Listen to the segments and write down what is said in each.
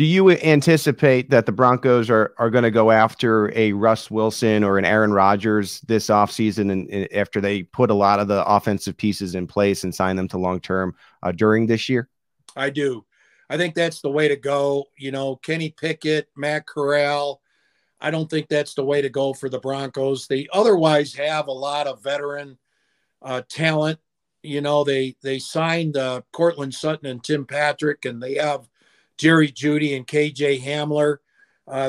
Do you anticipate that the Broncos are going to go after a Russ Wilson or an Aaron Rodgers this offseason and after they put a lot of the offensive pieces in place and sign them to long-term during this year? I do. I think that's the way to go. Kenny Pickett, Matt Corral. I don't think that's the way to go for the Broncos. They otherwise have a lot of veteran talent. They signed Cortland Sutton and Tim Patrick, and they have Jerry Jeudy and KJ Hamler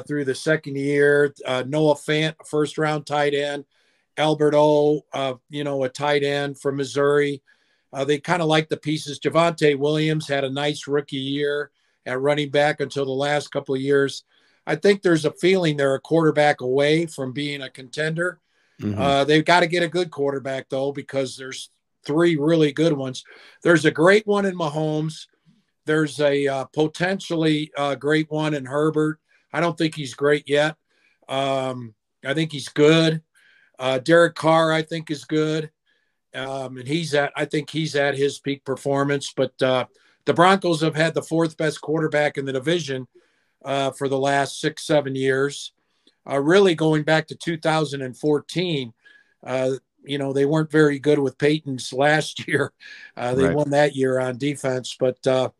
through the second year. Noah Fant, a first-round tight end. Albert O, a tight end from Missouri. They kind of like the pieces. Javonte Williams had a nice rookie year at running back until the last couple of years. I think there's a feeling they're a quarterback away from being a contender. They've got to get a good quarterback, though, because there's three really good ones. There's a great one in Mahomes. There's a potentially great one in Herbert. I don't think he's great yet. I think he's good. Derek Carr, I think, is good. And I think he's at his peak performance. But the Broncos have had the fourth best quarterback in the division for the last 6-7 years. Really going back to 2014, they weren't very good with Peyton's last year. They won that year on defense, but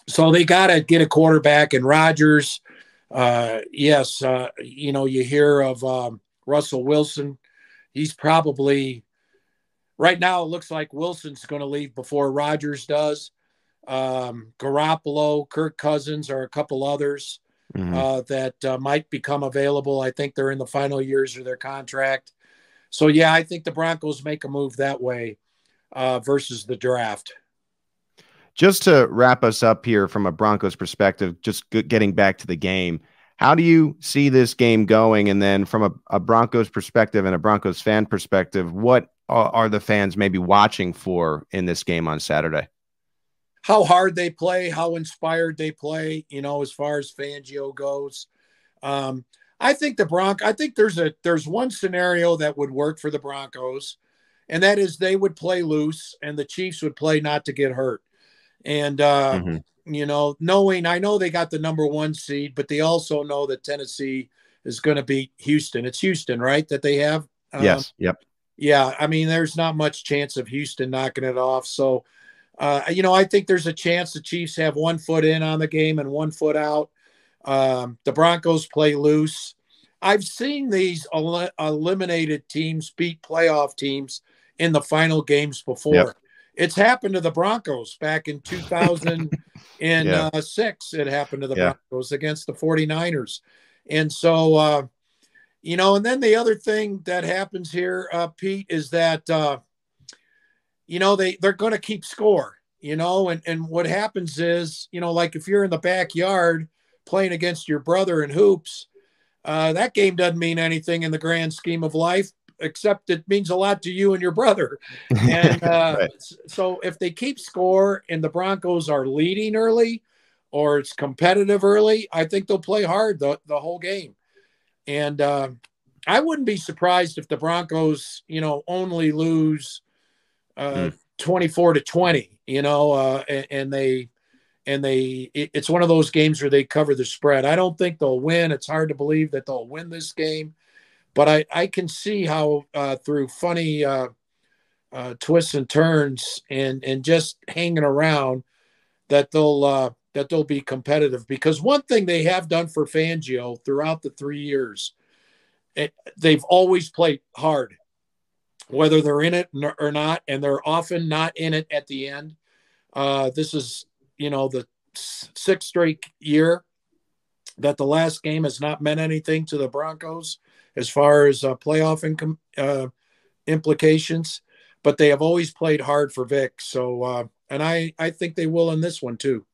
so they got to get a quarterback. And Rodgers, yes, you hear of Russell Wilson. He's probably right now. It looks like Wilson's going to leave before Rodgers does. Garoppolo, Kirk Cousins are a couple others that might become available. I think they're in the final years of their contract. So, yeah, I think the Broncos make a move that way versus the draft. Just to wrap us up here from a Broncos perspective, just getting back to the game, how do you see this game going? And then from a Broncos perspective and a Broncos fan perspective, what are the fans maybe watching for in this game on Saturday? How hard they play, how inspired they play, as far as Fangio goes. I think there's one scenario that would work for the Broncos, and that is they would play loose and the Chiefs would play not to get hurt. And, knowing, I know they got the number 1 seed, but they also know that Tennessee is going to beat Houston. It's Houston, right, that they have? Yes. Yep. Yeah. I mean, there's not much chance of Houston knocking it off. So, I think there's a chance the Chiefs have 1 foot in on the game and 1 foot out. The Broncos play loose. I've seen these eliminated teams beat playoff teams in the final games before. Yep. It's happened to the Broncos back in 2006. It happened to the Broncos against the 49ers. And so, and then the other thing that happens here, Pete, is that, they're going to keep score, and what happens is, like if you're in the backyard playing against your brother in hoops, that game doesn't mean anything in the grand scheme of life, except it means a lot to you and your brother. And so if they keep score and the Broncos are leading early or it's competitive early, I think they'll play hard the whole game. And I wouldn't be surprised if the Broncos, only lose 24-20, and it's one of those games where they cover the spread. I don't think they'll win. It's hard to believe that they'll win this game, but I can see how through funny twists and turns and just hanging around that they'll be competitive. Because one thing they have done for Fangio throughout the 3 years, they've always played hard, whether they're in it or not, and they're often not in it at the end. This is, the 6th straight year that the last game has not meant anything to the Broncos as far as playoff implications, but they have always played hard for Vic. So, and I think they will in this one too.